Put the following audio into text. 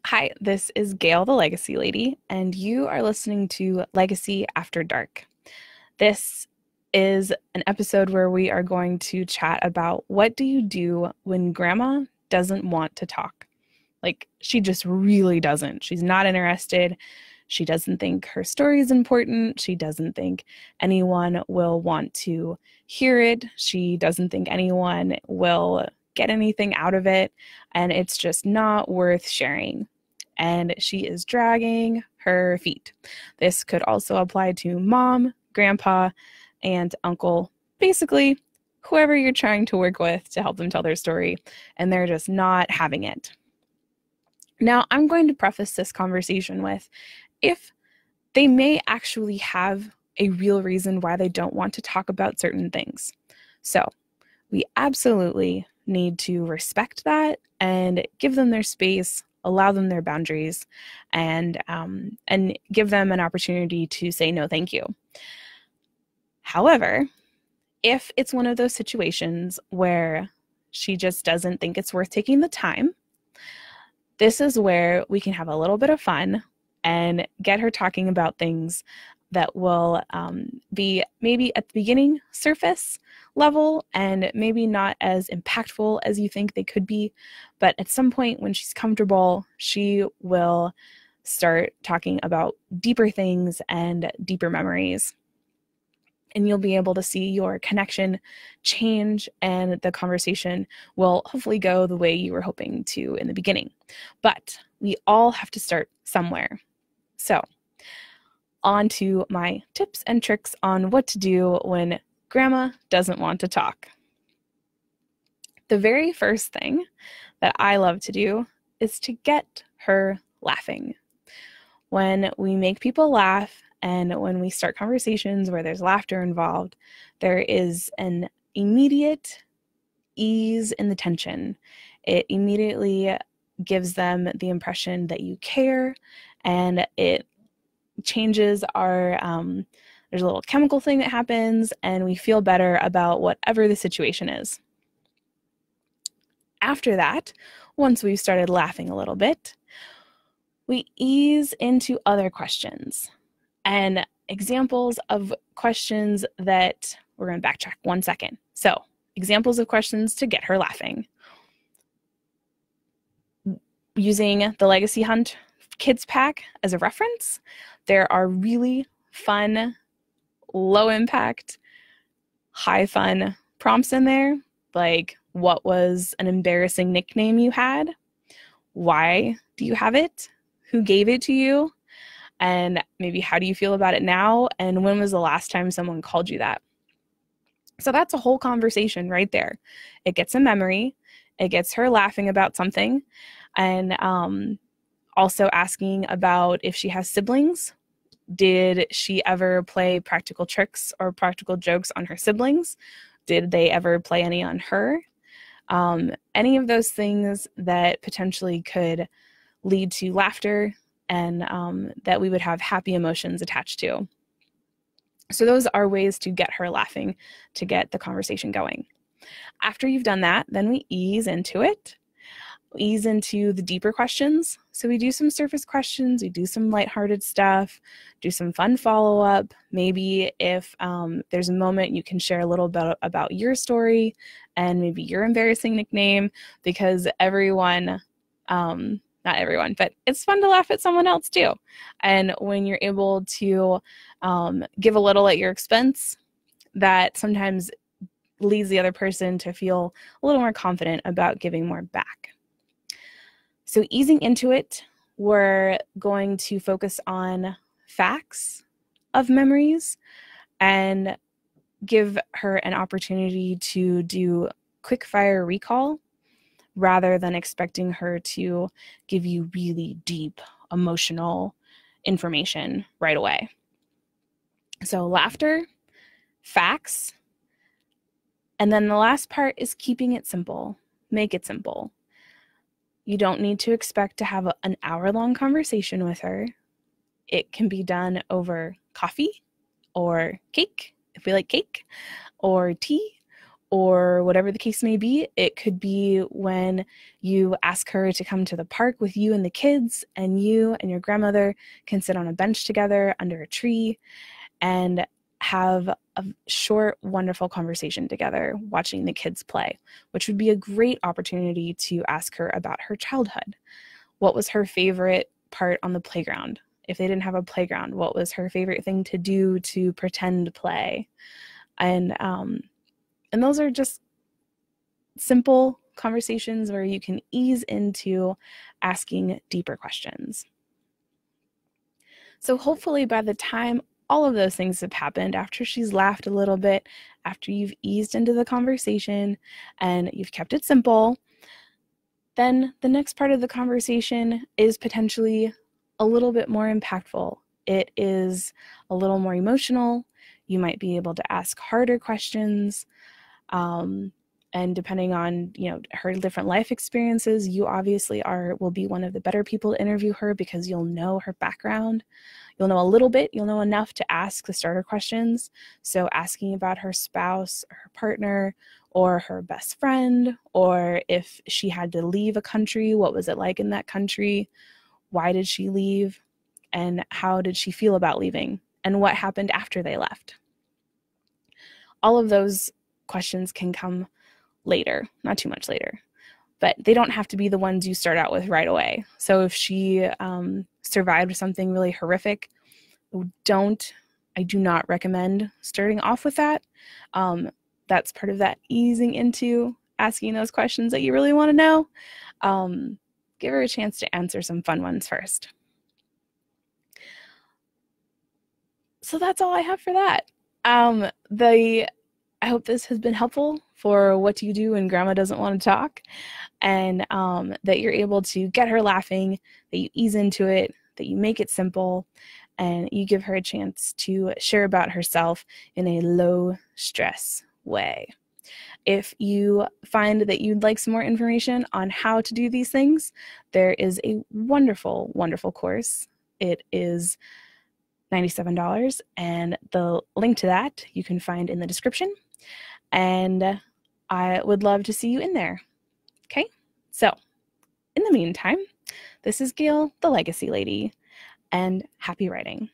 Hi, this is Gail, the Legacy Lady, and you are listening to Legacy After Dark. This is an episode where we are going to chat about what do you do when grandma doesn't want to talk? Like, she just really doesn't. She's not interested. She doesn't think her story is important. She doesn't think anyone will want to hear it. She doesn't think anyone will get anything out of it, and it's just not worth sharing. And she is dragging her feet. This could also apply to mom, grandpa, and uncle, basically whoever you're trying to work with to help them tell their story, and they're just not having it. Now, I'm going to preface this conversation with if they may actually have a real reason why they don't want to talk about certain things. So, we absolutely need to respect that and give them their space, allow them their boundaries, and give them an opportunity to say no, thank you. However, if it's one of those situations where she just doesn't think it's worth taking the time, this is where we can have a little bit of fun and get her talking about things that will be maybe at the beginning surface level and maybe not as impactful as you think they could be. But at some point when she's comfortable, she will start talking about deeper things and deeper memories. And you'll be able to see your connection change, and the conversation will hopefully go the way you were hoping to in the beginning. But we all have to start somewhere. So, on to my tips and tricks on what to do when grandma doesn't want to talk. The very first thing that I love to do is to get her laughing. When we make people laugh and when we start conversations where there's laughter involved, there is an immediate ease in the tension. It immediately gives them the impression that you care, and it changes our, there's a little chemical thing that happens, and we feel better about whatever the situation is. After that, once we've started laughing a little bit, we ease into other questions and examples of questions that we're going to backtrack 1 second. So, examples of questions to get her laughing. Using the Legacy Hunt Kids Pack as a reference, there are really fun, low impact, high fun prompts in there, like what was an embarrassing nickname you had? Why do you have it? Who gave it to you? And maybe how do you feel about it now? And when was the last time someone called you that? So that's a whole conversation right there. It gets a memory. It gets her laughing about something. And also asking about if she has siblings. Did she ever play practical tricks or practical jokes on her siblings? Did they ever play any on her? Any of those things that potentially could lead to laughter and that we would have happy emotions attached to. So those are ways to get her laughing, to get the conversation going. After you've done that, then we ease into it. Ease into the deeper questions. So we do some surface questions, we do some lighthearted stuff, do some fun follow-up. Maybe if there's a moment you can share a little bit about your story and maybe your embarrassing nickname, because everyone, not everyone, but it's fun to laugh at someone else too. And when you're able to give a little at your expense, that sometimes leads the other person to feel a little more confident about giving more back. So easing into it, we're going to focus on facts of memories and give her an opportunity to do quick fire recall rather than expecting her to give you really deep emotional information right away. So laughter, facts, and then the last part is keeping it simple. Make it simple. You don't need to expect to have an hour-long conversation with her. It can be done over coffee or cake, if we like cake, or tea, or whatever the case may be. It could be when you ask her to come to the park with you and the kids, and you and your grandmother can sit on a bench together under a tree and have a short, wonderful conversation together watching the kids play, which would be a great opportunity to ask her about her childhood. What was her favorite part on the playground? If they didn't have a playground, what was her favorite thing to do to pretend play? And those are just simple conversations where you can ease into asking deeper questions. So hopefully by the time all of those things have happened, after she's laughed a little bit, after you've eased into the conversation and you've kept it simple, then the next part of the conversation is potentially a little bit more impactful. It is a little more emotional. You might be able to ask harder questions. And depending on, her different life experiences, you obviously will be one of the better people to interview her because you'll know her background. You'll know a little bit, you'll know enough to ask the starter questions. So asking about her spouse, or her partner, or her best friend, or if she had to leave a country, what was it like in that country? Why did she leave? And how did she feel about leaving? And what happened after they left? All of those questions can come later, not too much later, but they don't have to be the ones you start out with right away. So if she survived something really horrific, I do not recommend starting off with that. That's part of that easing into asking those questions that you really want to know. Give her a chance to answer some fun ones first. So that's all I have for that. I hope this has been helpful for what you do when grandma doesn't want to talk, and that you're able to get her laughing, that you ease into it, that you make it simple, and you give her a chance to share about herself in a low stress way. If you find that you'd like some more information on how to do these things, there is a wonderful, wonderful course. It is $97, and the link to that you can find in the description. And I would love to see you in there. Okay? So, in the meantime, this is Gail, the Legacy Lady, and happy writing.